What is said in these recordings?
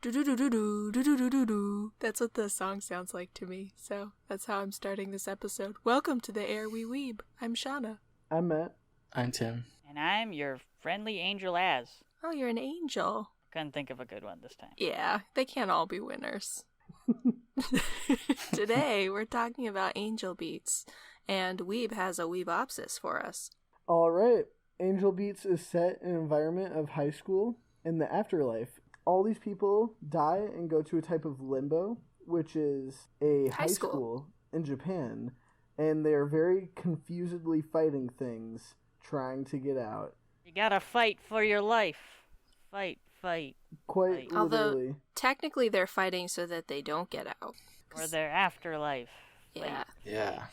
Do do do do do do do do do do. That's what the song sounds like to me. So that's how I'm starting this episode. Welcome to the AIR We Weeb. I'm Shawna. I'm Matt. I'm Tim. And I'm your friendly angel Az. Oh, you're an angel. Couldn't think of a good one this time. Yeah, they can't all be winners. Today, we're talking about angel beats, and Weeb has a Weebopsis for us. All right. Angel Beats is set in an environment of high school in the afterlife. All these people die and go to a type of limbo, which is a high school in Japan, and they're very confusedly fighting things, trying to get out. You gotta fight for your life. Fight. Quite Although, literally. technically they're fighting so that they don't get out. Or their afterlife. Yeah. Yeah.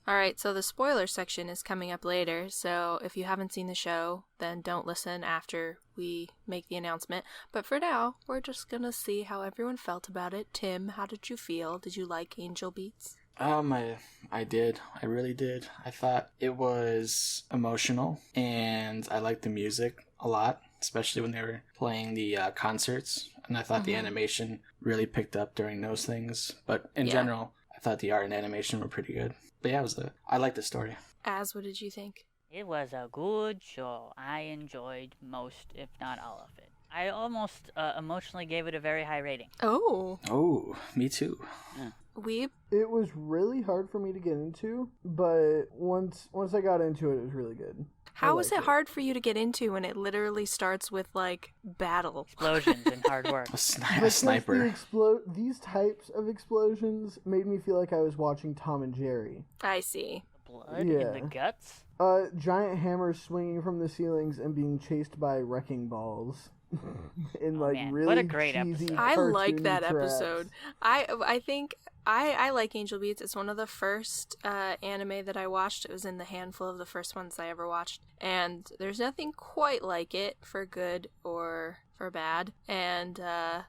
Alright, so the spoiler section is coming up later, so if you haven't seen the show, then don't listen after we make the announcement. But for now, we're just gonna see how everyone felt about it. Tim, how did you feel? Did you like Angel Beats? I did. I really did. I thought it was emotional, and I liked the music a lot, especially when they were playing the concerts. And I thought the animation really picked up during those things. But in general, I thought the art and animation were pretty good. But yeah, I liked the story. Az, what did you think? It was a good show. I enjoyed most, if not all of it. I almost emotionally gave it a very high rating. Oh, me too. Yeah. Weeb? It was really hard for me to get into, but once I got into it, it was really good. How is it hard for you to get into when it literally starts with, like, battle? Explosions and hard work. A sniper. These types of explosions made me feel like I was watching Tom and Jerry. I see. Blood in the guts? Giant hammers swinging from the ceilings and being chased by wrecking balls. In man, really what a great cheesy episode. I like cartoony that traps. episode. I think I like Angel Beats. It's one of the first anime that I watched. It was in the handful of the first ones I ever watched. And there's nothing quite like it for good or for bad. And I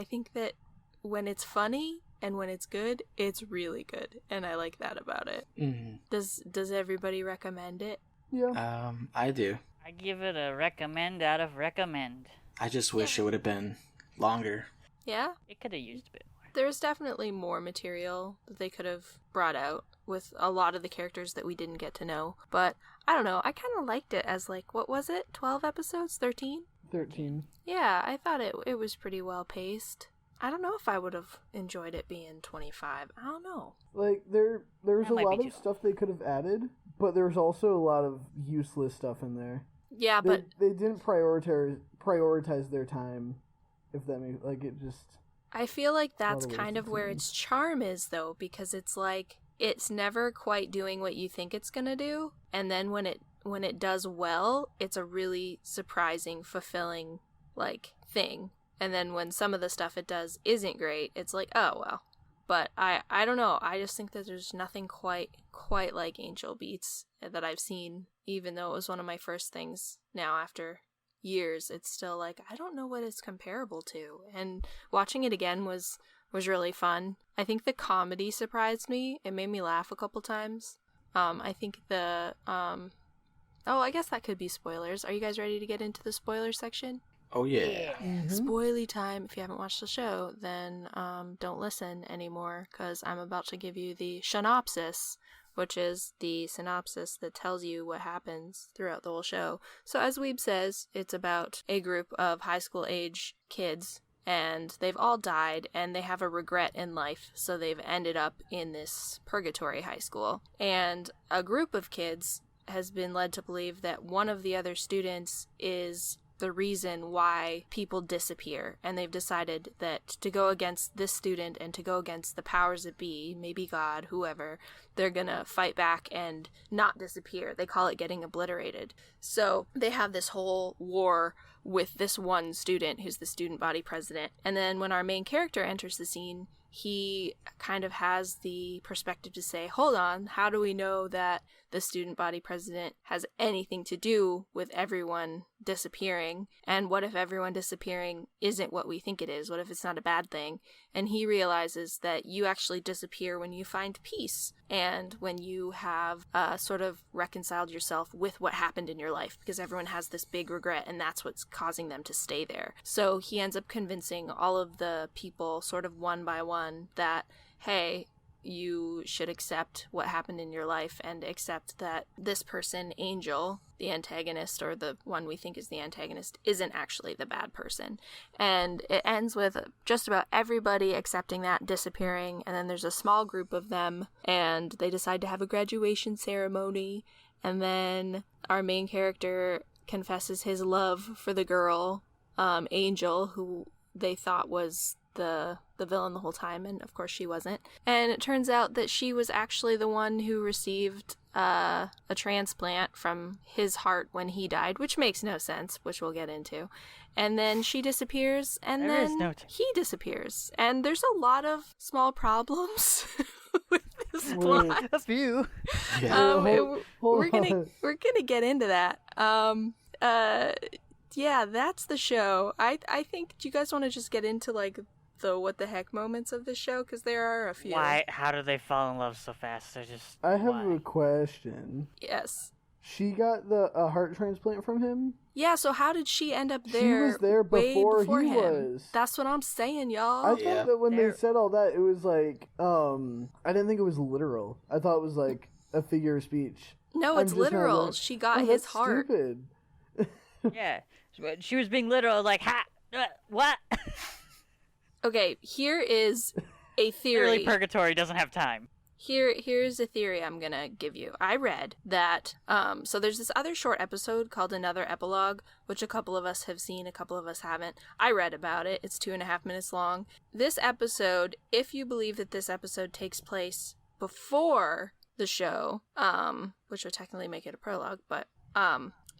think that when it's funny and when it's good, it's really good. And I like that about it. Mm-hmm. Does everybody recommend it? Yeah. I do. I give it a recommend out of recommend. I just wish it would have been longer. Yeah? It could have used a bit more. There's definitely more material that they could have brought out with a lot of the characters that we didn't get to know. But, I don't know, I kind of liked it as, like, what was it? 12 episodes? 13? 13. Yeah, I thought it was pretty well paced. I don't know if I would have enjoyed it being 25. I don't know. Like, there's That a might lot be of too stuff they could have added, but there's also a lot of useless stuff in there. Yeah, but They didn't prioritize their time, if that makes, like, it just... I feel like that's Lot of kind of wasted where time. its charm is, though, because it's like, it's never quite doing what you think it's gonna do, and then when it does well, it's a really surprising, fulfilling, like, thing. And then when some of the stuff it does isn't great, it's like, oh, well. But I don't know, I just think that there's nothing quite like Angel Beats that I've seen, even though it was one of my first things. Now, after years, it's still like, I don't know what it's comparable to. And watching it again was really fun. I think the comedy surprised me. It made me laugh a couple times. I think I guess that could be spoilers. Are you guys ready to get into the spoiler section? Oh, yeah. Mhm. Spoily time. If you haven't watched the show, then don't listen anymore, because I'm about to give you the synopsis, which is the synopsis that tells you what happens throughout the whole show. So as Weeb says, it's about a group of high school age kids, and they've all died, and they have a regret in life, so they've ended up in this purgatory high school. And a group of kids has been led to believe that one of the other students is the reason why people disappear, and they've decided that to go against this student and to go against the powers that be, maybe God, whoever, they're gonna fight back and not disappear. They call it getting obliterated. So they have this whole war with this one student who's the student body president, and then when our main character enters the scene, he kind of has the perspective to say, hold on, how do we know that the student body president has anything to do with everyone disappearing? And what if everyone disappearing isn't what we think it is? What if it's not a bad thing? And he realizes that you actually disappear when you find peace. and when you have sort of reconciled yourself with what happened in your life, because everyone has this big regret and that's what's causing them to stay there. So he ends up convincing all of the people sort of one by one that, hey, you should accept what happened in your life and accept that this person, Angel, the antagonist, or the one we think is the antagonist, isn't actually the bad person. And it ends with just about everybody accepting that, disappearing, and then there's a small group of them, and they decide to have a graduation ceremony, and then our main character confesses his love for the girl, Angel, who they thought was the villain the whole time, and of course she wasn't. And it turns out that she was actually the one who received a transplant from his heart when he died, which makes no sense, which we'll get into. And then she disappears, and then he disappears. And there's a lot of small problems with this plot. A few. Yeah. We're gonna get into that. Yeah, that's the show. I think, do you guys want to just get into like the what the heck moments of the show? Because there are a few. Why? How did they fall in love so fast? They're just. I have why? a question. Yes. She got a heart transplant from him? Yeah, so how did she end up there? She was there before he him? was. That's what I'm saying, y'all. I thought that when they said all that, it was like, I didn't think it was literal. I thought it was like a figure of speech. No, it's literal. Like, she got his heart. Stupid. Yeah. She was being literal, like, what? Okay, here is a theory. Clearly Purgatory doesn't have time. Here's a theory I'm gonna give you. I read that, so there's this other short episode called Another Epilogue, which a couple of us have seen, a couple of us haven't. I read about it. It's 2.5 minutes long. This episode, if you believe that this episode takes place before the show, which would technically make it a prologue, but,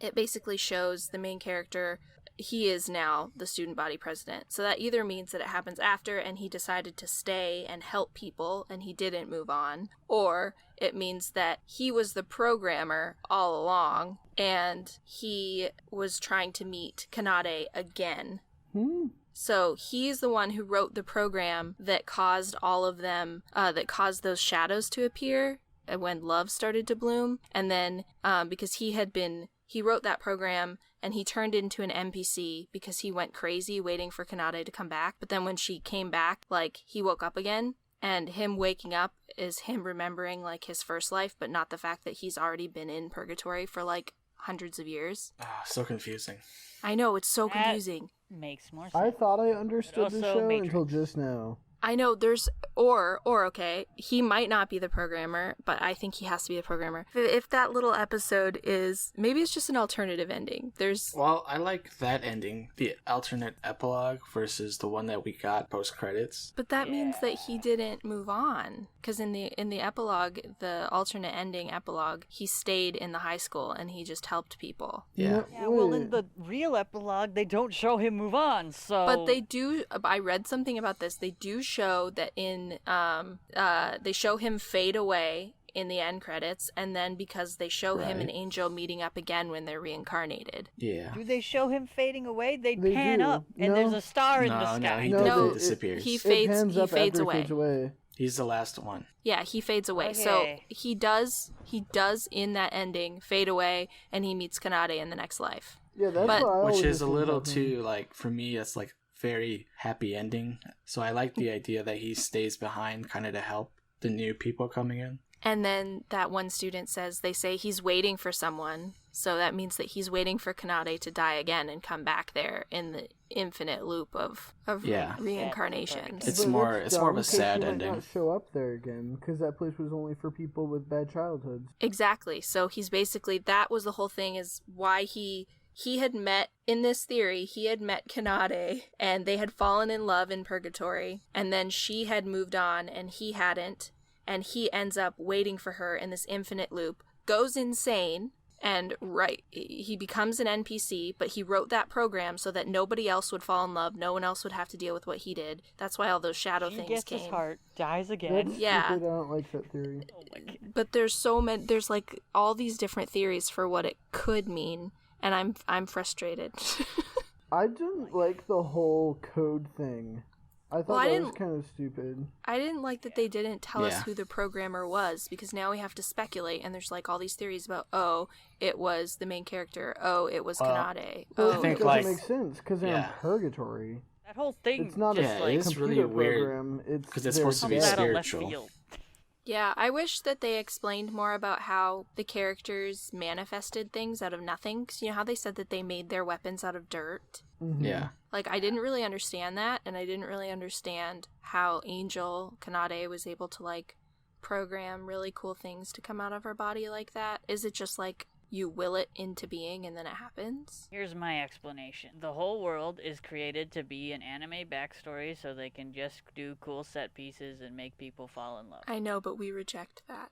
it basically shows the main character, he is now the student body president. So that either means that it happens after and he decided to stay and help people and he didn't move on, or it means that he was the programmer all along and he was trying to meet Kanade again. So he's the one who wrote the program that caused all of them, that caused those shadows to appear when love started to bloom. And then because he wrote that program and he turned into an NPC because he went crazy waiting for Kanade to come back. But then when she came back, like, he woke up again, and him waking up is him remembering like his first life, but not the fact that he's already been in purgatory for like hundreds of years. So confusing. I know, it's so confusing. Makes more sense. I thought I understood the show Matrix. until just now. I know there's, or okay, he might not be the programmer, but I think he has to be the programmer. If that little episode is, maybe it's just an alternative ending. Well, I like that ending, the alternate epilogue versus the one that we got post-credits. But that means that he didn't move on. Because in the epilogue, the alternate ending epilogue, he stayed in the high school and he just helped people. Yeah. Yeah, well, in the real epilogue, they don't show him move on, so... But they do, I read something about this, they do show that they show him fade away in the end credits, and then because they show him and Angel meeting up again when they're reincarnated. Yeah. Do they show him fading away? They They pan do. up, and there's a star in the sky. No, he disappears. He It fades. pans He up fades after it away. fades away. He's the last one. Yeah, he fades away. Okay. So he does in that ending fade away, and he meets Kanade in the next life. Yeah, that's But- what I always Which is a assumed little about him. too, like, for me, it's like very happy ending. So I like the idea that he stays behind kind of to help the new people coming in. And then that one student says, they say he's waiting for someone. So that means that he's waiting for Kanade to die again and come back there in the infinite loop of reincarnations. It's But more that's of dumb, a 'cause sad he might ending. not show up there again because that place was only for people with bad childhoods. Exactly. So he's basically, that was the whole thing, is why he had met, in this theory, he had met Kanade and they had fallen in love in purgatory, and then she had moved on and he hadn't, and he ends up waiting for her in this infinite loop, goes insane, and he becomes an NPC, but he wrote that program so that nobody else would fall in love, no one else would have to deal with what he did. That's why all those shadow He things gets came. his heart, dies again. That's Yeah. stupid. I don't like that theory. Oh my God. But there's like all these different theories for what it could mean, and I'm frustrated. I didn't like the whole code thing I thought that was kind of stupid. I didn't like that they didn't tell us who the programmer was, because now we have to speculate, and there's like all these theories about, oh, it was the main character, oh, it was Kanade. Well, oh, I think it it was... doesn't make sense because they're in purgatory. That whole thing, it's not just a it's computer really weird program. because it's supposed to be spiritual. Yeah, I wish that they explained more about how the characters manifested things out of nothing. Because you know how they said that they made their weapons out of dirt? Mm-hmm. Yeah. Like, I didn't really understand that, and I didn't really understand how Angel Kanade was able to, like, program really cool things to come out of her body like that. Is it just, like, you will it into being and then it happens? Here's my explanation. The whole world is created to be an anime backstory so they can just do cool set pieces and make people fall in love. I know, but we reject that.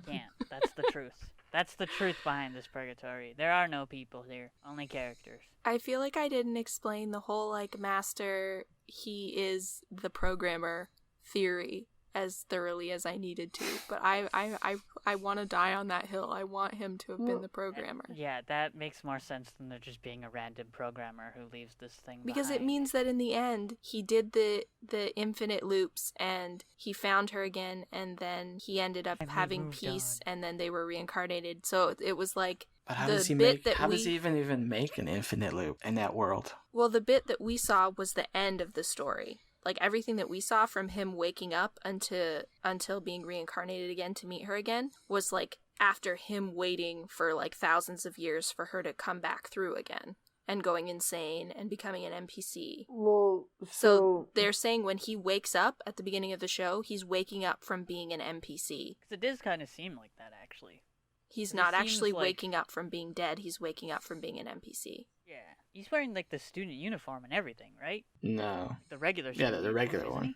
Can't. That's the truth. That's the truth behind this purgatory. There are no people here, only characters. I feel like I didn't explain the whole, like, master, he is the programmer theory as thoroughly as I needed to, but I want to die on that hill. I want him to have been the programmer. Yeah, that makes more sense than there just being a random programmer who leaves this thing because behind. It means that in the end he did the infinite loops and he found her again, and then he ended up having peace on. And then they were reincarnated. So it was like, but how does he even make an infinite loop in that world? Well, the bit that we saw was the end of the story. Like, everything that we saw from him waking up until being reincarnated again to meet her again was, like, after him waiting for, like, thousands of years for her to come back through again and going insane and becoming an NPC. Well, so they're saying when he wakes up at the beginning of the show, he's waking up from being an NPC. Because it does kind of seem like that, actually. He's not actually waking up from being dead, he's waking up from being an NPC. Yeah. He's wearing, like, the student uniform and everything, right? No. The regular student uniform. Yeah, the regular one.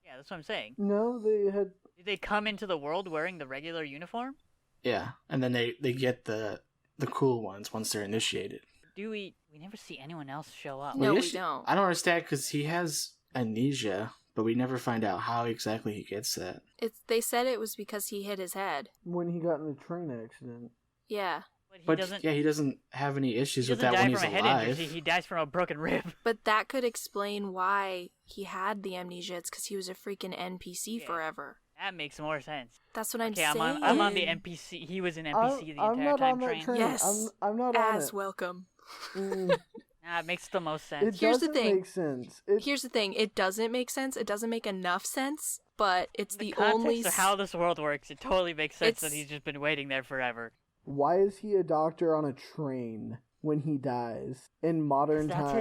Yeah, that's what I'm saying. No, they had... Did they come into the world wearing the regular uniform? Yeah, and then they get the cool ones once they're initiated. We never see anyone else show up. No, we don't. I don't understand, because he has amnesia, but we never find out how exactly he gets that. They said it was because he hit his head. When he got in a train accident. Yeah. But he doesn't have any issues with that when he's alive. He dies from a broken rib. But that could explain why he had the amnesia. It's because he was a freaking NPC forever. That makes more sense. That's what I'm saying. I'm on the NPC. He was an NPC the entire time train. Yes, I'm not on it. Welcome. Nah, it makes the most sense. Here's the thing. Make sense. Here's the thing. It doesn't make sense. It doesn't make enough sense. But it's the only. Of how this world works, it totally makes sense that he's just been waiting there forever. Why is he a doctor on a train when he dies in modern times?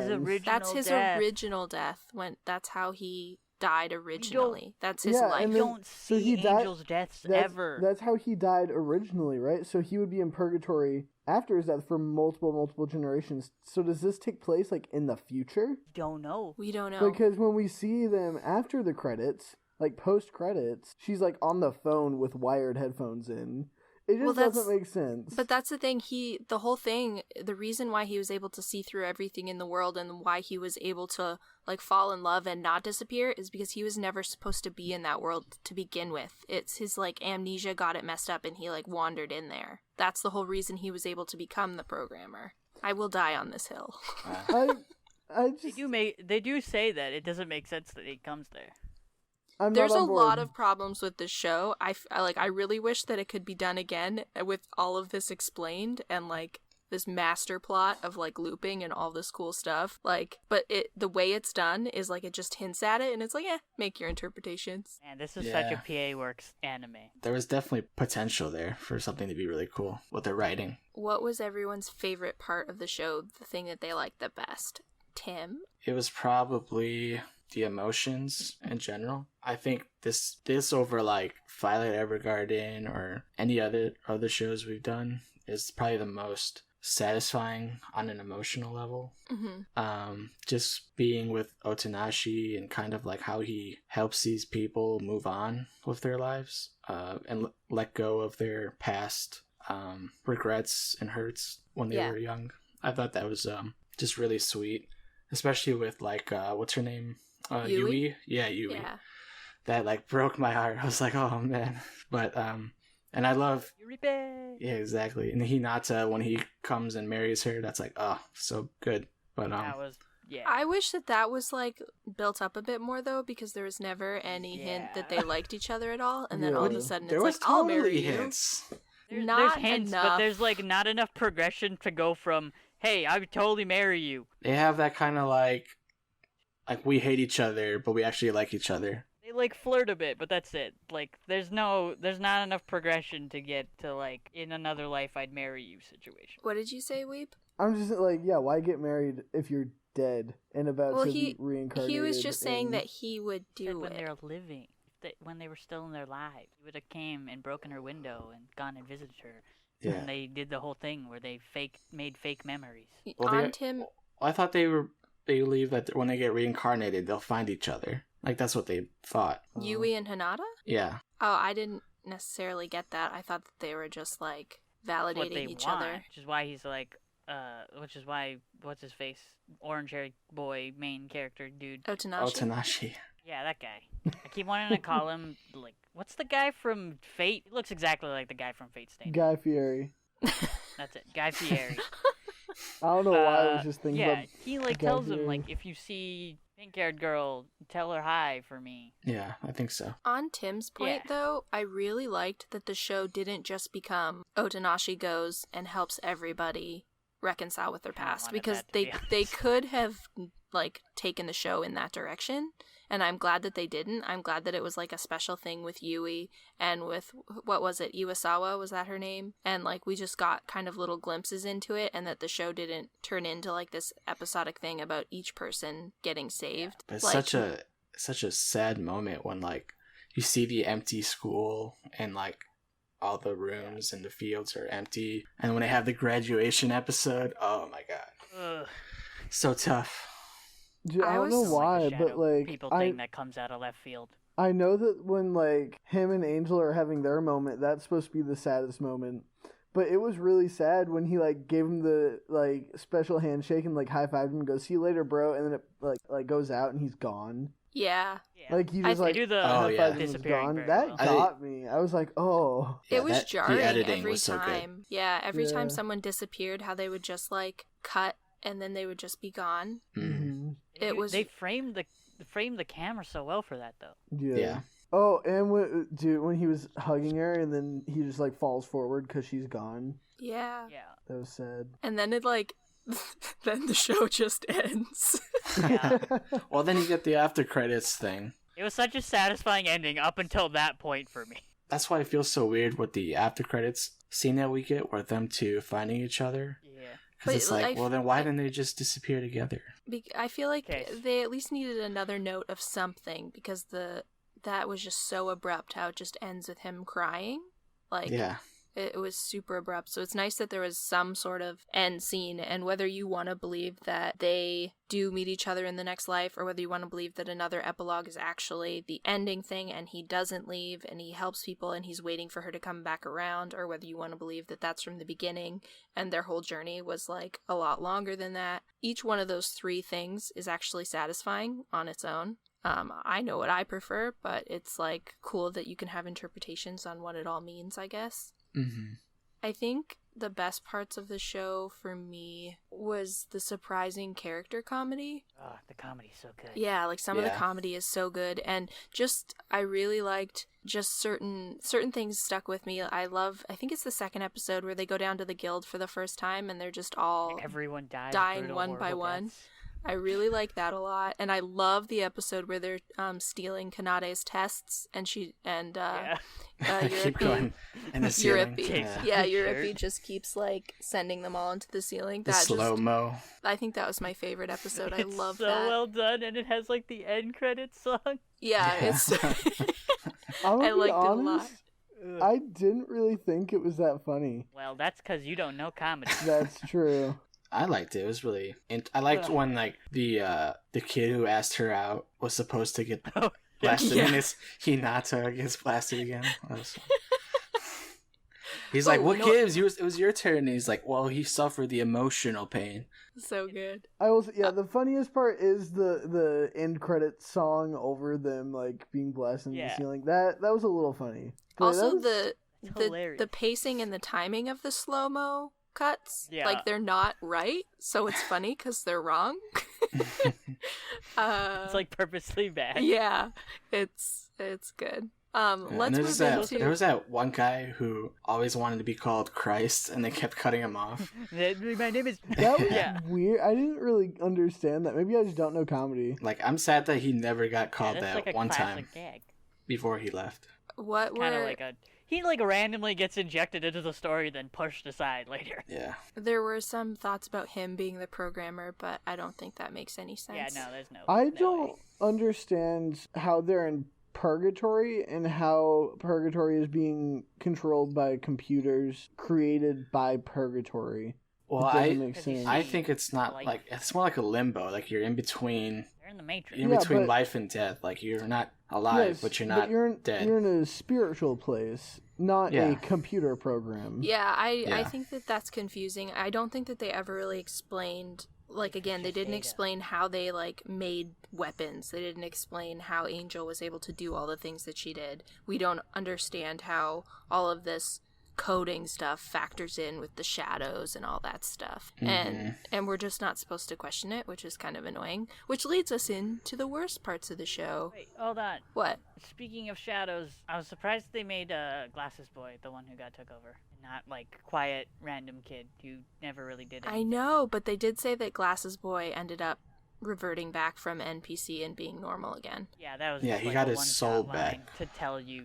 That's his original death. That's how he died originally. That's his life. You don't see angels' deaths ever. That's how he died originally, right? So he would be in purgatory after his death for multiple generations. So does this take place, like, in the future? Don't know. We don't know. Because when we see them after the credits, like post-credits, she's, like, on the phone with wired headphones in. It just doesn't make sense. But that's the thing. The reason why he was able to see through everything in the world and why he was able to, like, fall in love and not disappear is because he was never supposed to be in that world to begin with. It's his, like, amnesia got it messed up and he, like, wandered in there. That's the whole reason he was able to become the programmer. I will die on this hill. They do say that it doesn't make sense that he comes there. There's a lot of problems with this show. I really wish that it could be done again with all of this explained and, like, this master plot of, like, looping and all this cool stuff. Like, but the way it's done is, like, it just hints at it and it's like, make your interpretations. Man, this is such a PA Works anime. There was definitely potential there for something to be really cool with the writing. What was everyone's favorite part of the show? The thing that they liked the best? Tim? It was probably the emotions in general. I think this over, like, Violet Evergarden or any other shows we've done is probably the most satisfying on an emotional level. Mm-hmm. Just being with Otonashi and kind of like how he helps these people move on with their lives and let go of their past regrets and hurts when they were young. I thought that was just really sweet, especially with, like, what's her name? Yui? Yeah, Yui. Yeah. That, like, broke my heart. I was like, oh, man. But, and I love... Yuribe! Yeah, exactly. And Hinata, when he comes and marries her, that's like, oh, so good. But, Yeah. I wish that was like built up a bit more though, because there was never any hint that they liked each other at all, and then all of a sudden there it's was like, I'll marry totally you. hints. Not there's hints, enough. but there's like not enough progression to go from, hey, I would totally marry you. They have that kind of like we hate each other, but we actually like each other. They like flirt a bit, but that's it. Like there's not enough progression to get to like in another life I'd marry you situation. What did you say, Weep? I'm just like, yeah, why get married if you're dead and about to be reincarnated? He was just saying that he would do when it. they're living. When they were still in their lives, he would have came and broken her window and gone and visited her. Yeah. And they did the whole thing where they made fake memories. Well, I thought they believe that when they get reincarnated, they'll find each other. Like that's what they thought. Yui and Hinata? Yeah. Oh, I didn't necessarily get that. I thought that they were just like validating each other. Which is why he's like, which is why what's his face, orange haired boy, main character dude. Otanashi. Yeah, that guy. I keep wanting to call him, like, what's the guy from Fate? He looks exactly like the guy from Fate Stay Night. Guy Fieri. That's it, Guy Fieri. I don't know why I was just thinking about he, like, Guy tells Fieri. him, like, if you see pink-haired girl, tell her hi for me. Yeah, I think so. On Tim's point, though, I really liked that the show didn't just become Otanashi goes and helps everybody reconcile with their past, because they could have, like, taken the show in that direction. And I'm glad that they didn't. I'm glad that it was like a special thing with Yui and with, what was it, Iwasawa, was that her name? And like we just got kind of little glimpses into it, and that the show didn't turn into like this episodic thing about each person getting saved. But it's like, such a sad moment when like you see the empty school and like all the rooms and the fields are empty, and when they have the graduation episode, oh my god. Ugh. So tough. Dude, I don't know why, but like people thing that comes out of left field. I know that when like him and Angel are having their moment, that's supposed to be the saddest moment. But it was really sad when he like gave him the like special handshake and like high fived him and goes, "See you later, bro," and then it like goes out and he's gone. Yeah. Like he just like do the high fived and was disappearing gone. very That well. got me. I was like, oh. Yeah, it was jarring the editing every was so good. time. Yeah, every time someone disappeared, how they would just like cut and then they would just be gone. Mm-hmm. They framed the camera so well for that though. Yeah. Oh, and when he was hugging her and then he just like falls forward because she's gone. Yeah. That was sad. And then it like, then the show just ends. Yeah. Well, then you get the after credits thing. It was such a satisfying ending up until that point for me. That's why it feels so weird with the after credits scene that we get, where them two finding each other. Yeah. Because it's like, well, then why didn't they just disappear together? I feel like they at least needed another note of something, because that was just so abrupt how it just ends with him crying. Like, yeah. It was super abrupt. So it's nice that there was some sort of end scene, and whether you want to believe that they do meet each other in the next life, or whether you want to believe that another epilogue is actually the ending thing and he doesn't leave and he helps people and he's waiting for her to come back around, or whether you want to believe that that's from the beginning and their whole journey was like a lot longer than that. Each one of those three things is actually satisfying on its own. I know what I prefer, but it's like cool that you can have interpretations on what it all means, I guess. Mm-hmm. I think the best parts of the show for me was the surprising character comedy. Oh, the comedy's so good. Yeah, like some of the comedy is so good, and just I really liked just certain things stuck with me. I think it's the second episode where they go down to the guild for the first time and they're just all everyone dying brutal, one by one. Deaths. I really like that a lot, and I love the episode where they're stealing Kanade's tests, and Keep Yuripi, going in the ceiling. Yuripi just keeps like sending them all into the ceiling. The slow-mo. I think that was my favorite episode. I love so that. So well done, and it has like the end credits song. Yeah. It's. I liked it a lot. I didn't really think it was that funny. Well, that's because you don't know comedy. That's true. I liked it. It was really. I liked when like the kid who asked her out was supposed to get blasted, and it's Hinata gets blasted again. He's like, "What gives? It was your turn." And he's like, "Well, he suffered the emotional pain." So good. The funniest part is the end credits song over them like being blasted in the ceiling. That was a little funny. But Also, the the pacing and the timing of the slow-mo cuts. Yeah. Like, they're not right, so it's funny because they're wrong. It's like purposely bad. Yeah, it's good. Let's move into... There was that one guy who always wanted to be called Christ, and they kept cutting him off. My name is... That was weird. I didn't really understand that. Maybe I just don't know comedy. Like, I'm sad that he never got called that's that like a one classic time gag. before he left. What Kind of were... like a... He like randomly gets injected into the story, then pushed aside later. Yeah. There were some thoughts about him being the programmer, but I don't think that makes any sense. Yeah, no, there's no... I no don't way. understand how they're in purgatory and how purgatory is being controlled by computers created by purgatory. Well, It doesn't make sense. I think it's not like... It's more like a limbo. Like, you're in between... They're in the Matrix. You're in between life and death. Like, you're not alive, Yes, but you're not dead. You're in a spiritual place, not a computer program. Yeah, I think that that's confusing. I don't think that they ever really explained, like, again, they didn't explain how they, like, made weapons. They didn't explain how Angel was able to do all the things that she did. We don't understand how all of this coding stuff factors in with the shadows and all that stuff. And we're just not supposed to question it, which is kind of annoying, which leads us into the worst parts of the show. Wait, hold on. What? Speaking of shadows, I was surprised they made Glasses Boy the one who got took over, not like quiet random kid who never really did anything. I know, but they did say that Glasses Boy ended up reverting back from NPC and being normal again. Yeah, that was Yeah, just he like got a his one-shot soul line back. to tell you.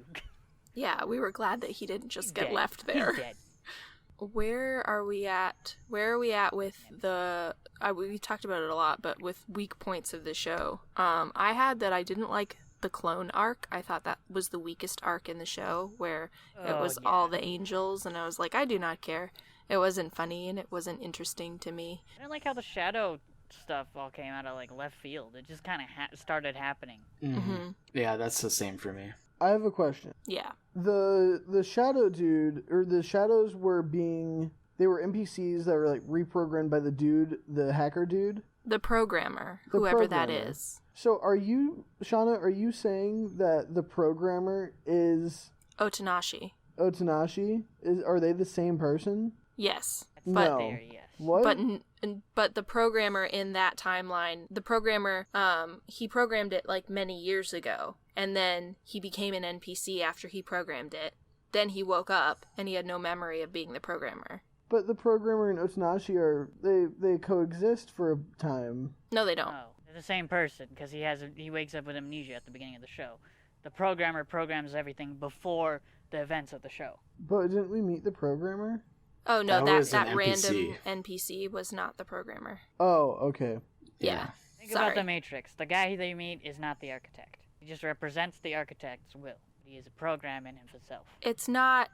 Yeah, we were glad that he didn't just He's get dead. left there. He's dead. Where are we at? Where are we at with the... we talked about it a lot, but with weak points of the show. I had that I didn't like the clone arc. I thought that was the weakest arc in the show, where it was all the angels, and I was like, I do not care. It wasn't funny, and it wasn't interesting to me. I didn't like how the shadow stuff all came out of like left field. It just kind of started happening. Yeah, that's the same for me. I have a question. Yeah. The shadow dude, or the shadows were they were NPCs that were like reprogrammed by the dude, the hacker dude? The programmer, The whoever that programmer. is. So Shawna, are you saying that the programmer is Otanashi. Otanashi? Are they the same person? Yes. That's No. there, yes. What? But the programmer in that timeline, the programmer, he programmed it like many years ago, and then he became an NPC after he programmed it. Then he woke up, and he had no memory of being the programmer. But the programmer and Otanashi they coexist for a time. No, they don't. No, they're the same person because he wakes up with amnesia at the beginning of the show. The programmer programs everything before the events of the show. But didn't we meet the programmer? Oh, no, That was that an random NPC. NPC was not the programmer. Oh, okay. Yeah. Think about the Matrix. The guy they meet is not the architect. He just represents the architect's will. He is a program in himself. It's not...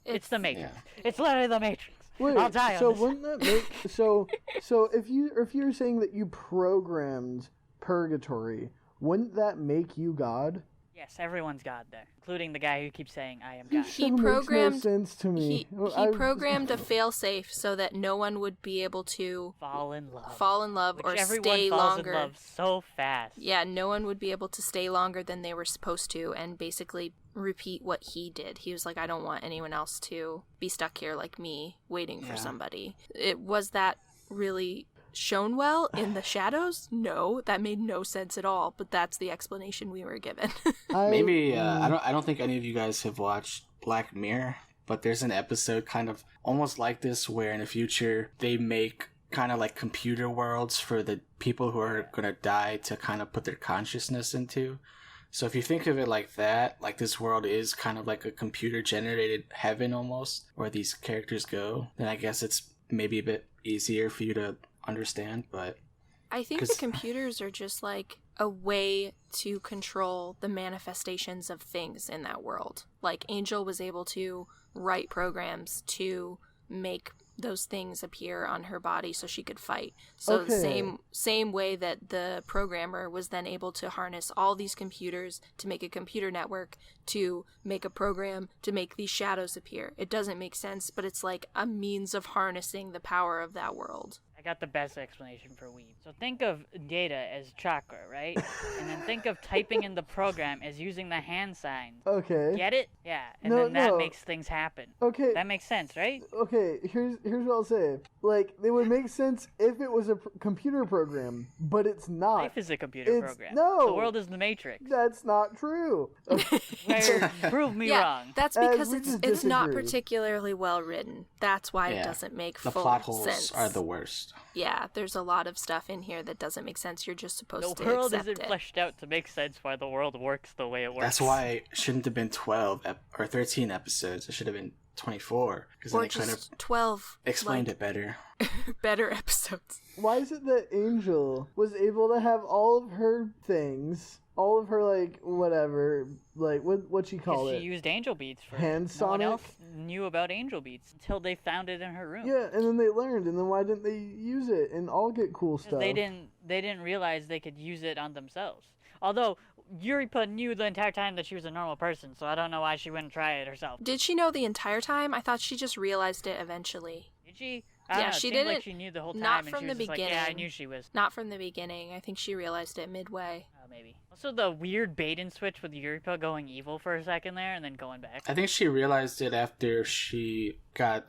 It's the Matrix. It's literally the Matrix. Wait, I'll die so on this. wouldn't that make so if you're saying that you programmed purgatory, wouldn't that make you God? Yes, everyone's God there, including the guy who keeps saying, I am God. He That programmed... makes no sense to me. He programmed a failsafe so that no one would be able to Fall in love. or Which everyone stay falls longer. in love so fast. Yeah, no one would be able to stay longer than they were supposed to and basically repeat what he did. He was like, I don't want anyone else to be stuck here like me, waiting for somebody. Was that really shown well in the shadows? No, that made no sense at all, but that's the explanation we were given. I don't think any of you guys have watched Black Mirror, but there's an episode kind of almost like this where in the future they make kind of like computer worlds for the people who are going to die to kind of put their consciousness into. So if you think of it like that, like this world is kind of like a computer generated heaven almost, where these characters go, then I guess it's maybe a bit easier for you to understand. But I think the computers are just like a way to control the manifestations of things in that world. Like Angel was able to write programs to make those things appear on her body so she could fight. So the same way that the programmer was then able to harness all these computers to make a computer network to make a program to make these shadows appear. It doesn't make sense, but it's like a means of harnessing the power of that world. I got the best explanation for weeb. So think of data as chakra, right? And then think of typing in the program as using the hand sign. Okay. Get it? Yeah. And No, then that no. makes things happen. Okay. That makes sense, right? Okay, here's what I'll say. Like, they would make sense if it was a computer program, but it's not. Life is a computer program. No. The world is the Matrix. That's not true. Prove me Yeah, wrong. that's we because just it's not disagree. particularly well written. That's why it doesn't make the full plot holes sense. are the worst. Yeah, there's a lot of stuff in here that doesn't make sense. You're just supposed The to world accept isn't it. fleshed out to make sense why the world works the way it works. That's why it shouldn't have been 12 or 13 episodes. It should have been 24. Because then Or they could have just 12 explained it better. better episodes. Why is it that Angel was able to have all of her things, all of her, like, whatever, like, what she call Because it? she used angel beats for Hand No one Sonic? else knew about angel beats until they found it in her room. Yeah, and then they learned, and then why didn't they use it and all get cool 'Cause stuff? They didn't realize they could use it on themselves. Although Yuripa knew the entire time that she was a normal person, so I don't know why she wouldn't try it herself. Did she know the entire time? I thought she just realized it eventually. Did she? I don't know, she it seemed didn't. Like she knew the whole time, Not and from she the was just beginning. like, yeah, I knew she was. Not from the beginning. I think she realized it midway. Oh, maybe. Also, the weird bait and switch with Yuripa going evil for a second there and then going back. I think she realized it after she got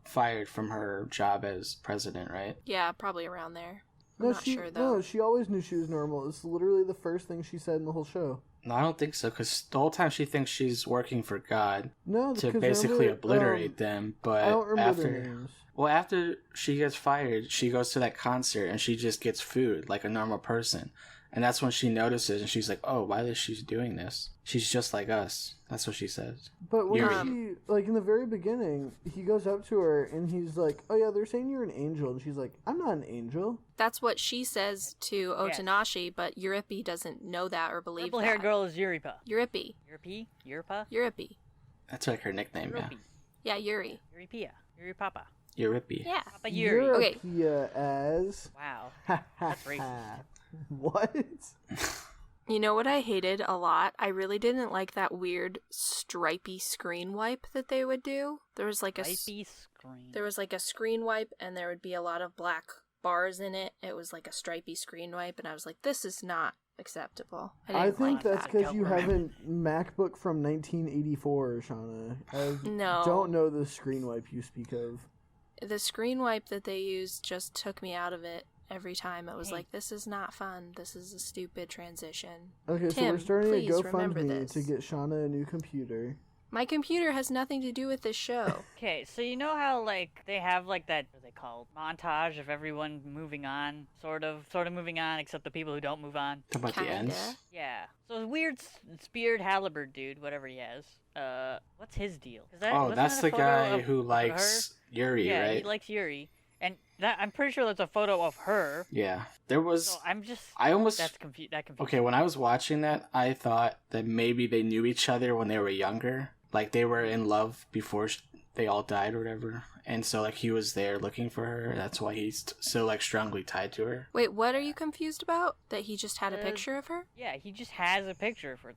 fired from her job as president, right? Yeah, probably around there. I'm No, not sure though. No, she always knew she was normal. It's literally the first thing she said in the whole show. No, I don't think so, because the whole time she thinks she's working for God No, to because basically remember, obliterate them, but I don't remember their after... names. Well, after she gets fired, she goes to that concert and she just gets food like a normal person. And that's when she notices and she's like, oh, why is she doing this? She's just like us. That's what she says. But when Yuri. she, like, in the very beginning, he goes up to her and he's like, oh yeah, they're saying you're an angel. And she's like, I'm not an angel. That's what she says to Yes. Otanashi, but Yuripi doesn't know that or believe Purple that. hair girl is Yuripa. Yuripi. Yuripa? Yuripi. That's like her nickname, yeah. Yuripi. Yeah, Yuri. Yuripia. Yuripapa. Yurippy. Yeah. Papa Yuri. Okay. Europea as... Wow. That's racist. What? You know what I hated a lot? I really didn't like that weird stripy screen wipe that they would do. There was like Stripey screen. there was like a screen wipe and there would be a lot of black bars in it. It was like a stripy screen wipe and I was like, this is not acceptable. I didn't think like that's that. because you have a MacBook from 1984, Shawna. I No. don't know the screen wipe you speak of. The screen wipe that they used just took me out of it every time. It was Hey. like, this is not fun. This is a stupid transition. Okay, so Tim, we're starting a please remember GoFundMe this. to get Shawna a new computer. My computer has nothing to do with this show. Okay, so you know how like they have like that what are they called montage of everyone moving on, sort of moving on, except the people who don't move on. Talk about the Kinda. ends. Yeah. So the weird speared halberd dude, whatever he has. What's his deal? Oh, that's the guy who likes Yuri, yeah, right? he likes Yuri, and that I'm pretty sure that's a photo of her. Yeah. There was... So I'm just I almost... that confused. Okay, when I was watching that, I thought that maybe they knew each other when they were younger. Like, they were in love before they all died or whatever. And so, like, he was there looking for her. That's why he's so, like, strongly tied to her. Wait, what are you confused about? That he just had a picture of her? Yeah, he just has a picture of her.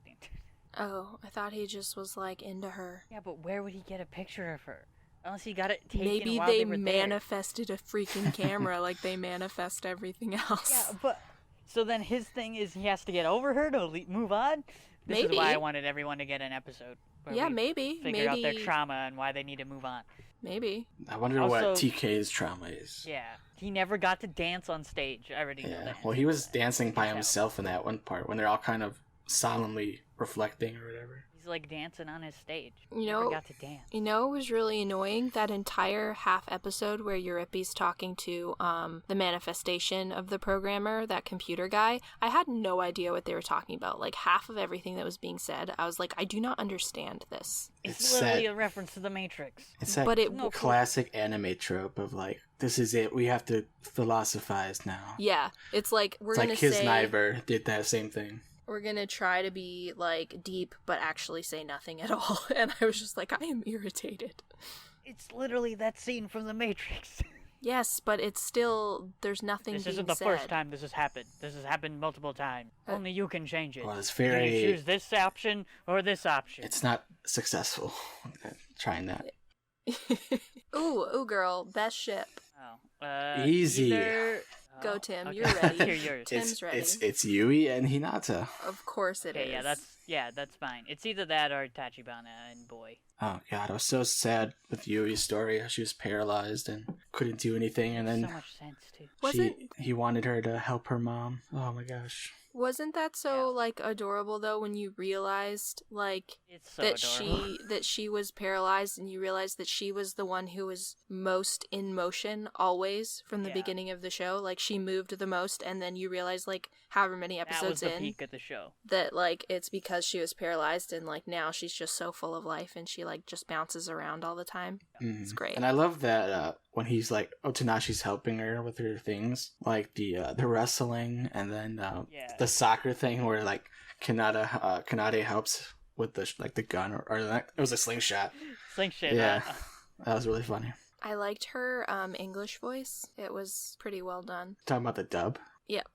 Oh, I thought he just was, like, into her. Yeah, but where would he get a picture of her? Unless he got it taken Maybe while they were there. manifested a freaking camera like they manifest everything else. Yeah, but so then his thing is he has to get over her to move on. This Maybe. is why I wanted everyone to get an episode. Where Yeah, we maybe. figure out their Maybe. trauma and why they need to move on. Maybe. I wonder Also- what TK's trauma is. Yeah, he never got to dance on stage. I already know Yeah. that. Well, he was dancing by Yeah. himself in that one part when they're all kind of solemnly reflecting or whatever. He's like dancing on his stage. You Never know- got to dance. You know, it was really annoying that entire half episode where Euripides talking to the manifestation of the programmer, that computer guy. I had no idea what they were talking about. Like half of everything that was being said, I was like, I do not understand this. It's It's literally sad. a reference to the Matrix. It's that But it No, classic anime trope of like, this is it. We have to philosophize now. Yeah, it's like we're It's gonna like His say Neighbor did that same thing. we're gonna try to be like deep, but actually say nothing at all. And I was just like, I am irritated. It's literally that scene from the Matrix. Yes, but it's still there's nothing. This being isn't the said. first time this has happened. This has happened multiple times. Only you can change it. Well, it's You can very... choose this option or this option. It's not successful trying that. Ooh, girl, best ship. Oh. Easy. Go, Tim. Okay. You're ready. Hear yours. Tim's ready. It's Yui and Hinata. Of course it is. Okay, that's fine. It's either that or Tachibana and Boy. Oh god, I was so sad with Yui's story. She was paralyzed and couldn't do anything, and then So much sense too. he wanted her to help her mom. Oh my gosh. Wasn't that so like adorable though when you realized like It's so that adorable. she was paralyzed and you realized that she was the one who was most in motion always from the Yeah. beginning of the show. Like she moved the most, and then you realize like however many That was episodes the in peak of the show. that like it's because she was paralyzed, and like now she's just so full of life and she like just bounces around all the time. Mhm. It's great. And I love that when he's like Otonashi's helping her with her things, like the wrestling, and then the soccer thing where like Kanade helps with the gun or it was a slingshot. Slingshot. Yeah. That was really funny. I liked her English voice. It was pretty well done. Talking about the dub. Yep.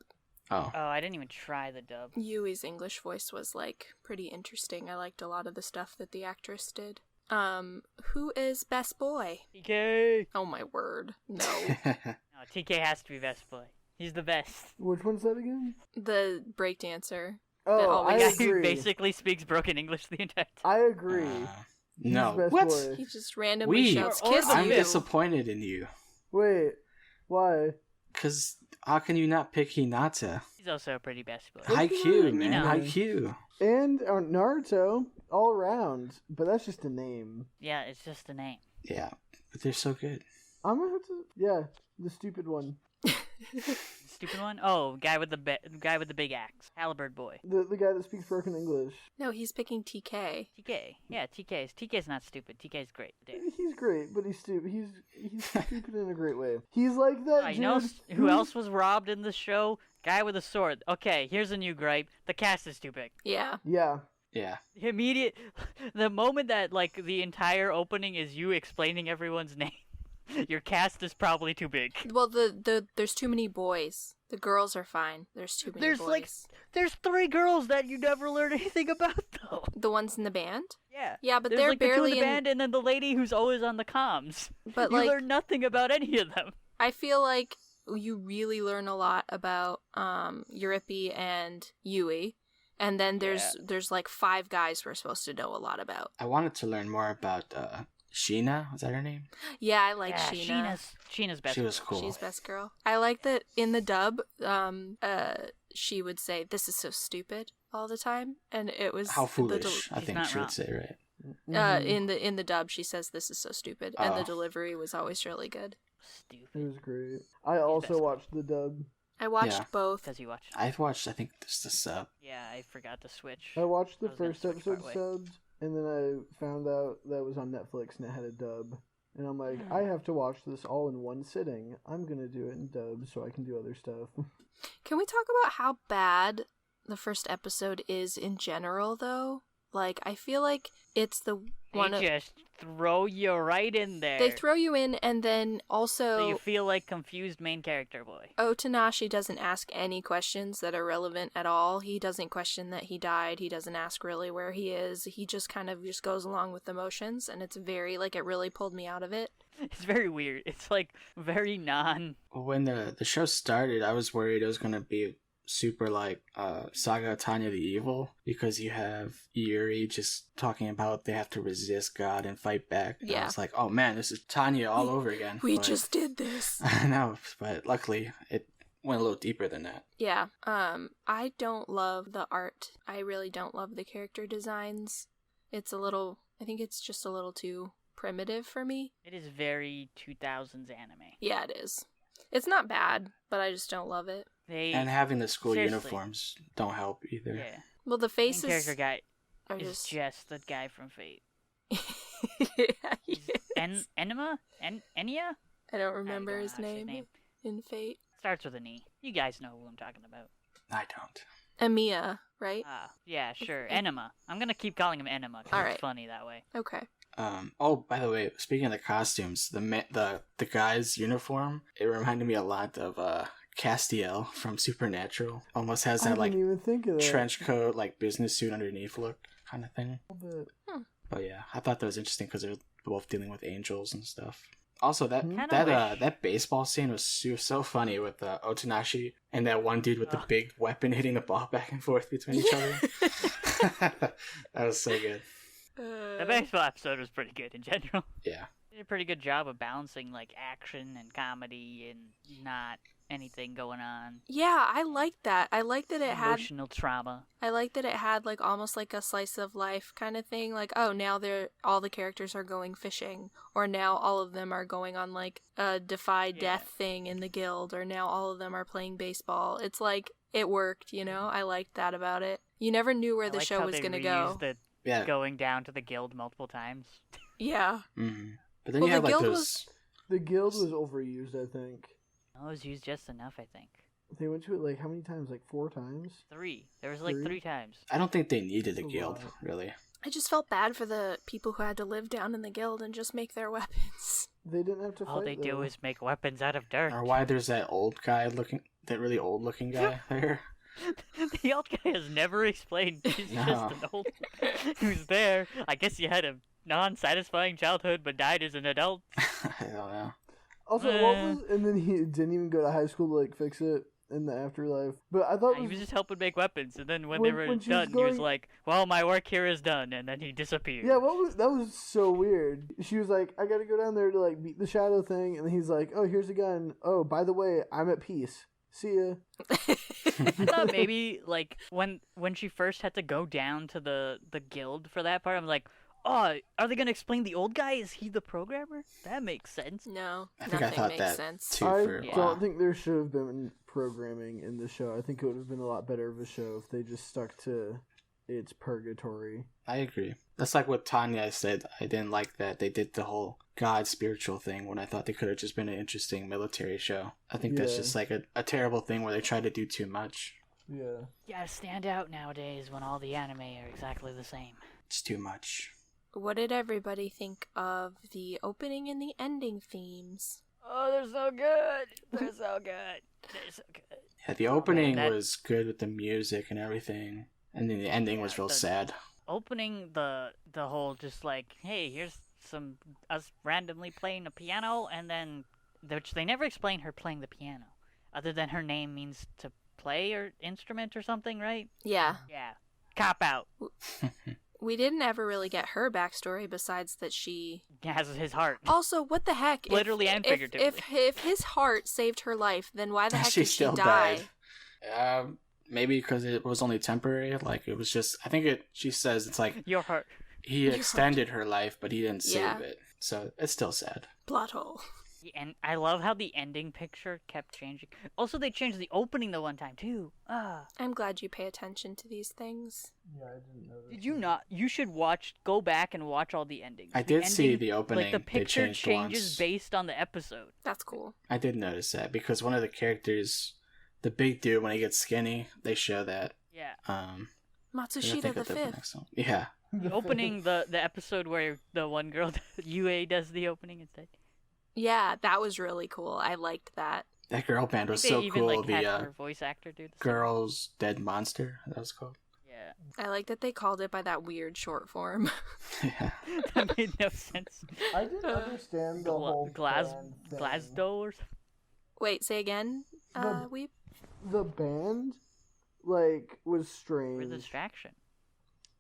Oh. Oh, I didn't even try the dub. Yui's English voice was like pretty interesting. I liked a lot of the stuff that the actress did. Who is best boy? TK. Oh my word. No. No, TK has to be best boy. He's the best. Which one's that again? The breakdancer. Oh, always- I The guy who agree. basically speaks broken English the entire time. I agree. He's No. best What? boy. He just randomly shouts, Or "Kiss I'm you!" disappointed in you. Wait, why? Cause how can you not pick Hinata? He's also a pretty best boy. IQ, man. know. IQ. And Naruto, all around. But that's just a name. Yeah, it's just a name. Yeah, but they're so good. I'm gonna have to. Yeah, the stupid one. Stupid one? Oh, guy with the big axe. Halberd boy. The guy that speaks broken English. No, he's picking TK. TK. Yeah, TK's not stupid. TK's great. Dude. He's great, but he's stupid. He's stupid in a great way. He's like that. You know dude who else was robbed in the show? Guy with a sword. Okay, here's a new gripe. The cast is too big. Yeah. Yeah. Yeah. The moment that like the entire opening is you explaining everyone's name, your cast is probably too big. Well, there's too many boys. The girls are fine. There's too many boys. There's 3 girls that you never learn anything about though. The ones in the band? Yeah. Yeah, but There's they're like the 2 barely in the band and then the lady who's always on the comms. But you like, learn nothing about any of them. I feel like you really learn a lot about Yuripi and Yui, and then there's like 5 guys we're supposed to know a lot about. I wanted to learn more about Sheena. Was that her name? Yeah, I like Yeah, Sheena. Sheena's best. She was girl. cool. She's best girl. I like that in the dub, she would say, "This is so stupid" all the time, and it was How foolish, I She's think not she wrong. would say, right? in the dub she says this is so stupid, and the Oh. delivery was always really good. It Stupid. was great. I also best. watched the dub. I watched Yeah. both. Because you watched. I've watched, I think, just the sub. Yeah, I forgot to switch. I watched the I was gonna first switch episode partway. subbed, and then I found out that it was on Netflix and it had a dub. And I'm like, I have to watch this all in one sitting. I'm gonna do it in dub so I can do other stuff. Can we talk about how bad the first episode is in general, though? Like, I feel like it's the one They just throw you right in there. they throw you in, and then also So you feel like confused main character boy. Otanashi doesn't ask any questions that are relevant at all. He doesn't question that he died. He doesn't ask really where he is. He just kind of just goes along with the motions, and it's very, like, it really pulled me out of it. It's very weird. It's like very non. When the show started, I was worried it was gonna be super like Saga of Tanya the Evil, because you have Yuri just talking about they have to resist God and fight back. And I Yeah. was like, oh man, this is Tanya all over again. We But- just did this. I know, but luckily it went a little deeper than that. Yeah. I don't love the art. I really don't love the character designs. I think it's just a little too primitive for me. It is very 2000s anime. Yeah, it is. It's not bad, but I just don't love it. And having the school Seriously. uniforms don't help either. Yeah. Well, the Main faces character guy are is just the guy from Fate. yeah, he is. Enema? Enya? I don't remember don't his know how to say name, his in Fate. Starts with an E. You guys know who I'm talking about. I don't. Amiya, right? Yeah, sure. Enema. I'm gonna keep calling him Enema because Alright. it's funny that way. Okay. Oh, by the way, speaking of the costumes, the guy's uniform, it reminded me a lot of Castiel from Supernatural. Almost has I that like didn't even think of that. trench coat, like business suit underneath look kind of thing. But But yeah, I thought that was interesting because they're both dealing with angels and stuff. Also, that Kinda that wish- that baseball scene was so funny with Otonashi and that one dude with the big weapon hitting the ball back and forth between each other. That was so good. The baseball episode was pretty good in general. Yeah. They did a pretty good job of balancing like action and comedy and not anything going on. Yeah, I liked that. I liked that it had Emotional trauma. I like that it had like almost like a slice of life kind of thing. Like, oh, now all the characters are going fishing, or now all of them are going on like a defy death thing in the guild, or now all of them are playing baseball. It's like it worked, you know. I liked that about it. You never knew where I the liked show how was they going to go. reused the going down to the guild multiple times. Yeah. Mm-hmm. But then Well, you have the like guild those. The guild was overused, I think. It was used just enough, I think. They went to it like how many times? Like 4 times? 3. There was like 3 times. I don't think they needed a That's a guild, lot. really. I just felt bad for the people who had to live down in the guild and just make their weapons. They didn't have to fight. All they do though. is make weapons out of dirt. Or why there's that really old looking guy there. The old guy is never explained. He's No. just an old who's there. I guess you had a non-satisfying childhood but died as an adult. I don't know. Also, what was? And then he didn't even go to high school to like fix it in the afterlife. But I thought He was just helping make weapons, and then when When- they were when she done, was he was going- like, "Well, my work here is done," and then he disappeared. yeah, that was so weird. She was like, I gotta go down there to like beat the shadow thing, and he's like, oh, here's a gun. Oh, by the way, I'm at peace. See ya. I thought maybe like when she first had to go down to the guild for that part, I'm like, oh, are they gonna explain the old guy? Is he the programmer? That makes sense. No, I think I nothing thought makes that sense. too I for a don't while. think there should have been programming in the show. I think it would have been a lot better of a show if they just stuck to its purgatory. I agree. That's like what Tanya said. I didn't like that they did the whole God spiritual thing when I thought they could have just been an interesting military show. I think that's Yeah. just like a terrible thing where they try to do too much. Yeah. You gotta stand out nowadays when all the anime are exactly the same. It's too much. What did everybody think of the opening and the ending themes? Oh, they're so good. They're so good. They're so good. Yeah, the opening that- was good with the music and everything. And then the ending was real the- sad. Opening the whole just like, hey, here's some us randomly playing a piano, and then which they never explain her playing the piano, other than her name means to play or instrument or something, right? Yeah. Yeah, cop out. We didn't ever really get her backstory besides that she... Has his heart. Also, what the heck? Literally and figuratively. If his heart saved her life, then why the heck She did she still die? died. Maybe because it was only temporary. Like, it was just... I think she says it's like Your heart. he extended her life, but he didn't save Yeah. it. So it's still sad. Plot hole. And I love how the ending picture kept changing. Also, they changed the opening the one time too. I'm glad you pay attention to these things. Yeah, I didn't know. Did you not? You should go back and watch all the endings. I The did see ending- the opening. Like the They picture changed changes once. based on the episode. That's cool. I did notice that because one of the characters, the big dude, when he gets skinny, they show that. Yeah. I Matsushita think the of the Fifth. next one. Yeah. Opening the episode where the one girl UA does the opening instead. Yeah, that was really cool. I liked that. That girl band I was think so they even cool. like had The her voice actor do the same. Girls Dead Monster, that was called. Yeah. I like that they called it by that weird short form. Yeah. That made no sense. I didn't understand the whole band thing. Glasgow or something. Wait, say again? The- We The band, like, was For strange. the distraction.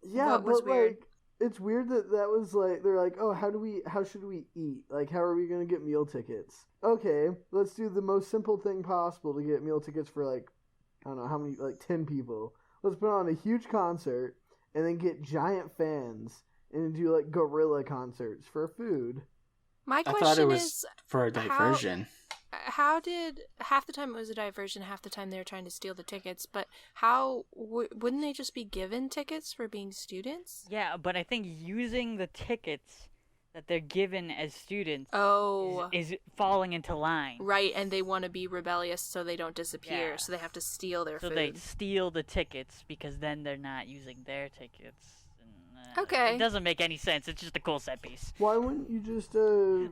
Yeah, What was but weird? like, it's weird that was like they're like, oh, how should we eat? Like, how are we gonna get meal tickets? Okay, let's do the most simple thing possible to get meal tickets for like, I don't know how many, like 10 people. Let's put on a huge concert and then get giant fans and do like gorilla concerts for food. My I thought it question was is, for a diversion. how did half the time it was a diversion, half the time they were trying to steal the tickets? But how wouldn't they just be given tickets for being students? Yeah, but I think using the tickets that they're given as students Oh, is falling into line. right, and they want to be rebellious so they don't disappear, Yeah. so they have to steal their So food. they steal the tickets because then they're not using their tickets. And, Okay. It doesn't make any sense. It's just a cool set piece. Why wouldn't you just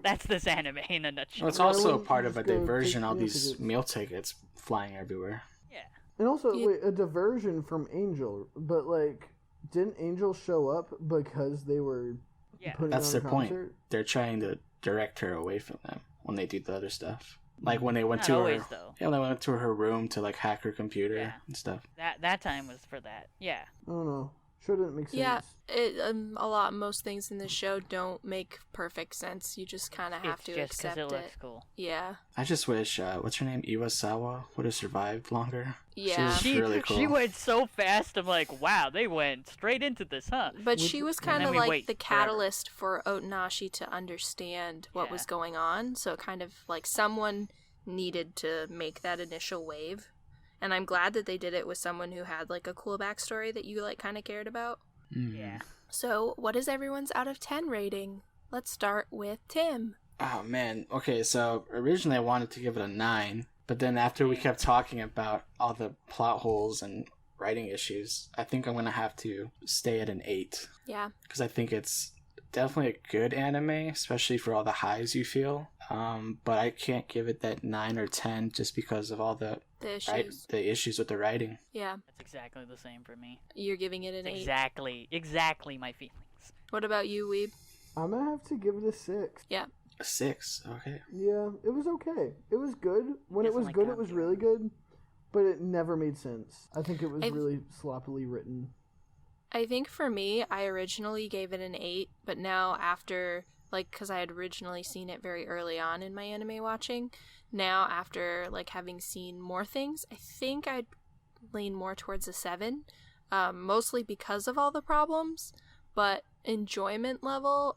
That's this anime in a nutshell. Well, it's Why also wouldn't part you of a just go diversion, take all meal these tickets? meal tickets flying everywhere. Yeah. And also, You- wait, a diversion from Angel, but like, didn't Angel show up because they were Yeah. putting That's on a their point. concert? They're trying to direct her away from them when they do the other stuff. Like when they went Not to always, her, though. yeah, when they went to her room to like hack her computer Yeah. and stuff. That time was for that. Yeah. I don't know. Shouldn't make sense. Yeah, most things in this show don't make perfect sense. You just kind of have It's to just because accept it looks cool. Yeah. I just wish, what's her name, Iwasawa, would have survived longer. Yeah. She was really cool. She went so fast. I'm like, wow, they went straight into this, huh? But she was And kind then of we like wait the forever. catalyst for Otonashi to understand what Yeah. was going on. So kind of like someone needed to make that initial wave. And I'm glad that they did it with someone who had like a cool backstory that you like kind of cared about. Yeah. So what is everyone's out of 10 rating? Let's start with Tim. Oh man, okay, so originally I wanted to give it a 9, but then after we kept talking about all the plot holes and writing issues, I think I'm gonna have to stay at an 8. Yeah. Because I think it's definitely a good anime, especially for all the highs you feel. But I can't give it that 9 or 10 just because of all the The issues. with the writing. Yeah. That's exactly the same for me. You're giving it an 8. Exactly my feelings. What about you, Weeb? I'm gonna have to give it a 6. Yeah. A 6, okay. Yeah, it was okay. It was good. When it was Definitely good, it was got really good. But it never made sense. I think it was I- really sloppily written. I think for me, I originally gave it an 8, but now after, like, because I had originally seen it very early on in my anime watching, now after, like, having seen more things, I think I'd lean more towards a 7, mostly because of all the problems, but enjoyment level,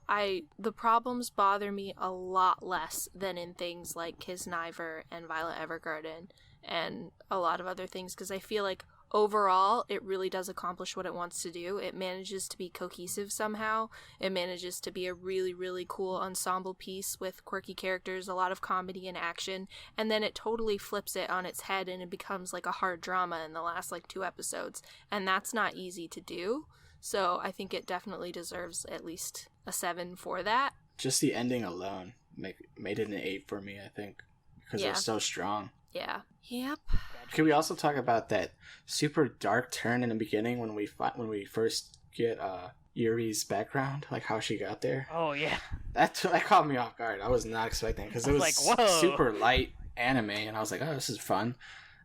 the problems bother me a lot less than in things like Kisniver and Violet Evergarden and a lot of other things, because I feel like overall, it really does accomplish what it wants to do. It manages to be cohesive somehow. It manages to be a really, really cool ensemble piece with quirky characters, a lot of comedy and action, and then it totally flips it on its head and it becomes like a hard drama in the last like 2 episodes, and that's not easy to do. So I think it definitely deserves at least a 7 for that. Just the ending alone made it an 8 for me, I think, because it Yeah. was so strong. Yeah. Yep. Can we also talk about that super dark turn in the beginning when we first get Yuri's background, like how she got there? Oh yeah. That caught me off guard. I was not expecting because it was like, whoa. super light anime, and I was like, oh, this is fun.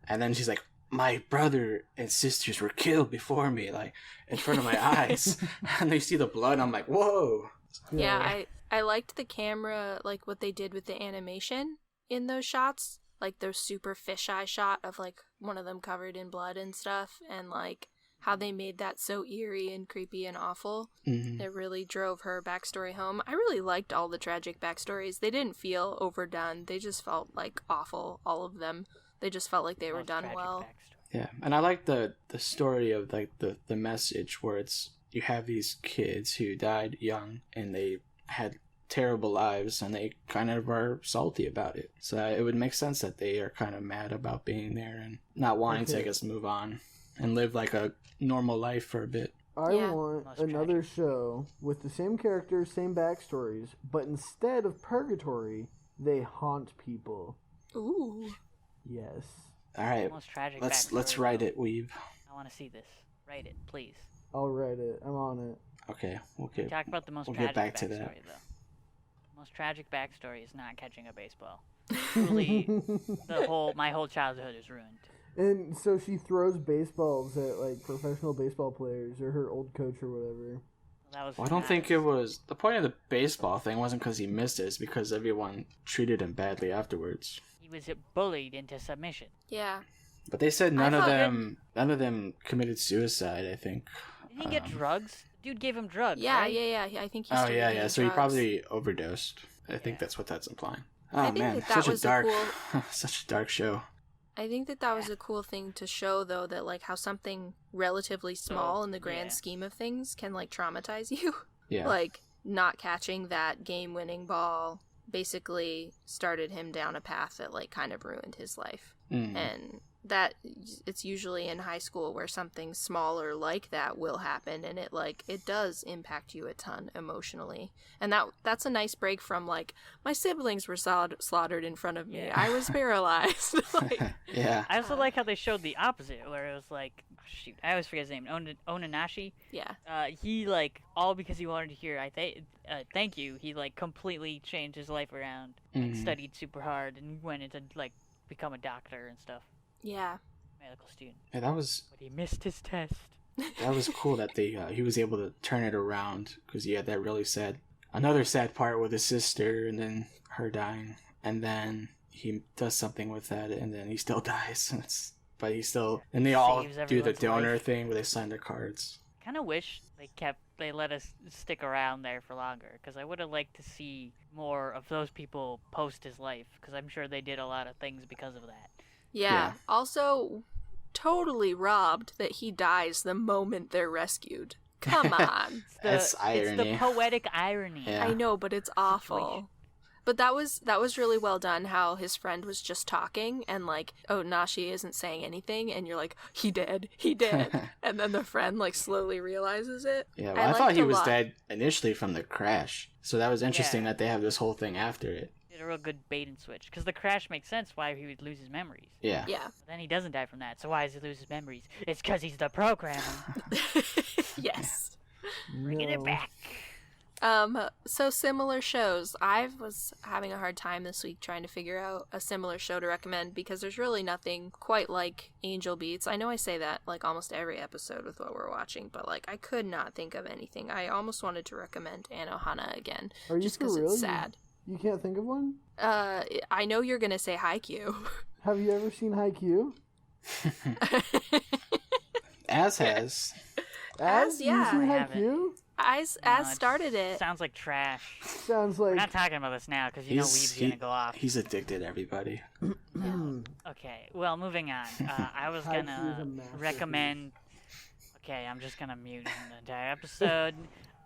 And then she's like, my brother and sisters were killed before me, like in front of my eyes, and they see the blood. I'm like, whoa. Yeah, I liked the camera, like what they did with the animation in those shots, like those super fisheye shot of like one of them covered in blood and stuff, and like how they made that so eerie and creepy and awful. Mm-hmm. It really drove her backstory home. I really liked all the tragic backstories. They didn't feel overdone. They just felt like awful, all of them. They just felt like they were Most done tragic well. backstory. Yeah, and I like the story of like the message where it's you have these kids who died young and they had terrible lives and they kind of are salty about it. So it would make sense that they are kind of mad about being there and not wanting to, I guess, move on and live like a normal life for a bit. I Yeah. want Most another tragic. show with the same characters, same backstories, but instead of purgatory, they haunt people. Ooh. Yes. All right, Most tragic let's backstory, write though. it, Weeb. I want to see this. Write it, please. I'll write it. I'm on it. Okay, we'll We get talk about the most we'll tragic get back to backstory, that. though. Most tragic backstory is not catching a baseball. Truly, my whole childhood is ruined. And so she throws baseballs at like professional baseball players or her old coach or whatever. That was. Well, I don't think it was the point of the baseball thing wasn't because he missed it. It's because everyone treated him badly afterwards. He was bullied into submission. Yeah. But they said none of thought them committed suicide. I think. Did he get drugs? Dude gave him drugs. Yeah, right? yeah. I think he Oh started yeah. doing So he drugs. probably overdosed. I think Yeah. that's what that's implying. I Oh think man, that such a was a dark, cool- such a dark show. I think that was a cool thing to show, though, that like how something relatively small in the grand yeah. scheme of things can like traumatize you. Yeah. Like not catching that game-winning ball basically started him down a path that like kind of ruined his life. Mm. And that it's usually in high school where something smaller like that will happen, and it does impact you a ton emotionally. And that's a nice break from like, my siblings were slaughtered in front of me. Yeah. I was paralyzed. Yeah. I also like how they showed the opposite, where it was like, shoot, I always forget his name, Onanashi. Yeah. He like, all because he wanted to hear thank you. He like completely changed his life around and studied super hard and went into like become a doctor and stuff. Yeah. Medical student. Yeah, that was But he missed his test. that was cool that he was able to turn it around, because he had that really another sad part with his sister and then her dying, and then he does something with that and then he still dies. But and they all Saves do the everyone's donor life. thing where they sign their cards. Kind of wish they let us stick around there for longer, because I would have liked to see more of those people post his life, because I'm sure they did a lot of things because of that. Yeah. Also, totally robbed that he dies the moment they're rescued. Come on. That's irony. It's the poetic irony. Yeah. I know, but it's awful. But that was really well done, how his friend was just talking and like, oh, Nashi isn't saying anything, and you're like, he did. And then the friend like slowly realizes it. Yeah, well, I thought he was dead initially from the crash. So that was interesting that they have this whole thing after it. Did a real good bait and switch, because the crash makes sense why he would lose his memories. Yeah. Yeah. But then he doesn't die from that, so why does he lose his memories? It's because he's the programmer. Yes. Bringing it back. So similar shows. I was having a hard time this week trying to figure out a similar show to recommend, because there's really nothing quite like Angel Beats. I know I say that like almost every episode with what we're watching, but like I could not think of anything. I almost wanted to recommend Anohana again, Are you just for because real? it's sad. You can't think of one? I know you're gonna say Haikyuu. Have you ever seen Haikyuu? As has. As? yeah. You seen I haven't. Haikyuu? As started it. Sounds like trash. Sounds We're like... not talking about this now, because you know Weeb's gonna go off. He's addicted, everybody. Okay, well, moving on. I was Haikyuu is a gonna masterpiece. recommend... Okay, I'm just gonna mute the entire episode.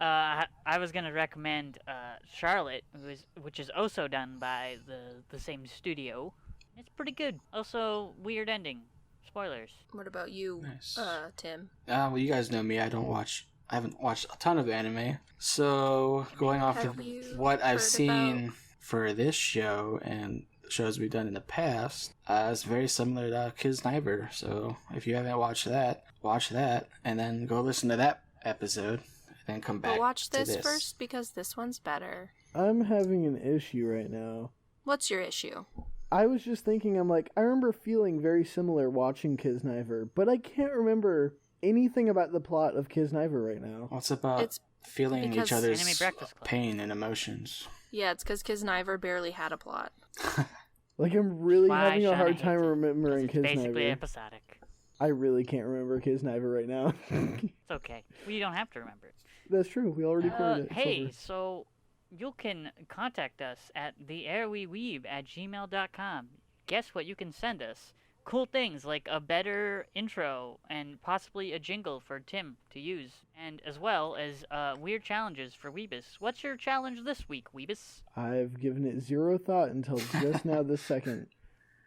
I was gonna recommend Charlotte, which is also done by the same studio. It's pretty good. Also, weird ending. Spoilers. What about you, Nice. Tim? Well, you guys know me. I haven't watched a ton of anime. So, going off Have of you what I've heard seen for this show and shows we've done in the past, it's very similar to Kisniver. So, if you haven't watched that, watch that, and then go listen to that episode, then come back But watch to this first, because this one's better. I'm having an issue right now. What's your issue? I was just thinking, I remember feeling very similar watching Kisniver, but I can't remember anything about the plot of Kisniver right now. What's about It's feeling because- each other's Anime Breakfast Club. pain and emotions? Yeah, it's because Kisniver barely had a plot. I'm really Why having a Shawna hard hates time it, remembering 'cause it's basically Kisniver. episodic. I really can't remember Kisniver right now. It's okay. Well, you don't have to remember it. That's true. We already quoted it. It's Hey, over. so you can contact us at theairweweeb@gmail.com. Guess what you can send us? Cool things like a better intro and possibly a jingle for Tim to use, and as well as weird challenges for Weebus. What's your challenge this week, Weebus? I've given it zero thought until just now this second.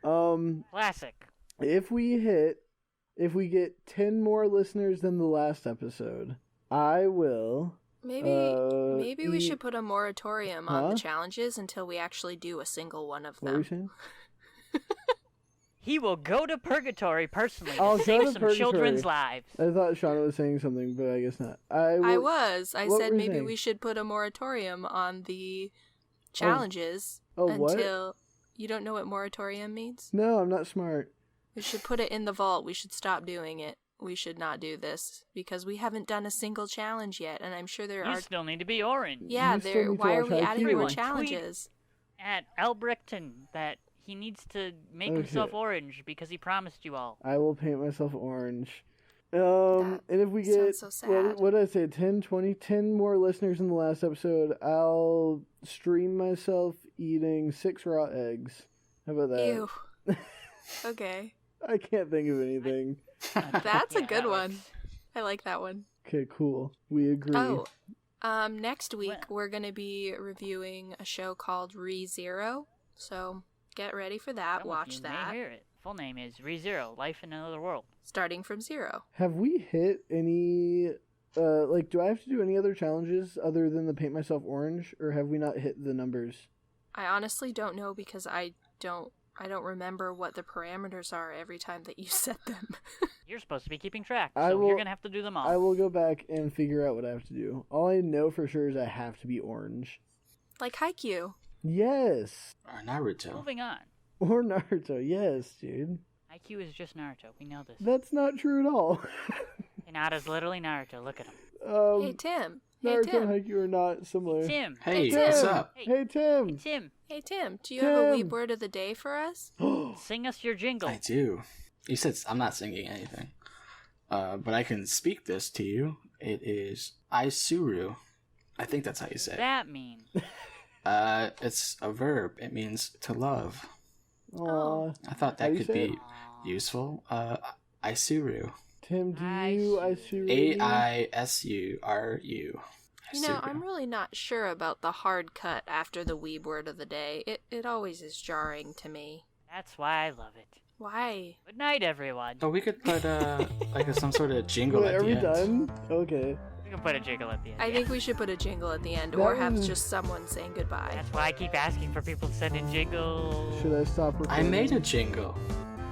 Classic. If we get 10 more listeners than the last episode, I will... Maybe we eat- should put a moratorium on Huh? the challenges until we actually do a single one of What were you them. saying? He will go to purgatory personally I'll to go save to some purgatory. children's lives. I thought Shauna was saying something, but I guess not. I will- was. I what said were you maybe saying? we should put a moratorium on the challenges what? until... You don't know what moratorium means? No, I'm not smart. We should put it in the vault. We should stop doing it. We should not do this because we haven't done a single challenge yet, and I'm sure there You are... still need to be orange. Yeah, You still there. need to Why are watch we IQ. adding more Everyone, tweet. challenges? At Albrechten that he needs to make Okay. himself orange because he promised you all. I will paint myself orange. And if we get, sounds so sad. what did I say, 10, 20, 10 more listeners in the last episode, I'll stream myself eating 6 raw eggs. How about that? Ew. Okay. I can't think of anything. That's a Yeah, good that one. works. I like that one. Okay, cool. We agree. Oh, next week Well- we're going to be reviewing a show called ReZero. So get ready for that. Some of Watch you may that. hear it. full name is ReZero, Life in Another World. Starting from 0. Have we hit any, do I have to do any other challenges other than the paint myself orange, or have we not hit the numbers? I honestly don't know because I don't remember what the parameters are every time that you set them. You're supposed to be keeping track, I so will- you're going to have to do them all. I will go back and figure out what I have to do. All I know for sure is I have to be orange. Like Haikyuu. Yes. Or Naruto. Moving on. Or Naruto, yes, dude. IQ is just Naruto. We know this. That's not true at all. Hinata's literally Naruto. Look at him. Hey, Tim. Hey, Naruto Tim. and Haikyuu are not similar. Tim. Hey, Tim. what's up? Hey, Tim. Tim. Hey, Tim. Do you have a Tim. weeb word of the day for us? Sing us your jingle. I do. You said I'm not singing anything. But I can speak this to you. It is Aisuru. I think that's how you say What it. does that mean? It's a verb. It means to love. Aw. I thought How that you could say be it? useful. Aisuru. Tim, do you? I see. Aisuru. You know, I'm really not sure about the hard cut after the weeb word of the day. It always is jarring to me. That's why I love it. Why? Good night, everyone. Oh, we could put some sort of jingle Wait, at are the we end. done? Okay. We can put a jingle at the end. I yeah. think we should put a jingle at the end, That or have was- just someone saying goodbye. That's why I keep asking for people to send in jingles. Should I stop I recording? made a jingle.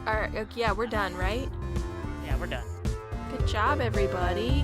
Alright, yeah, we're done, right? Yeah, we're done. Good job, everybody.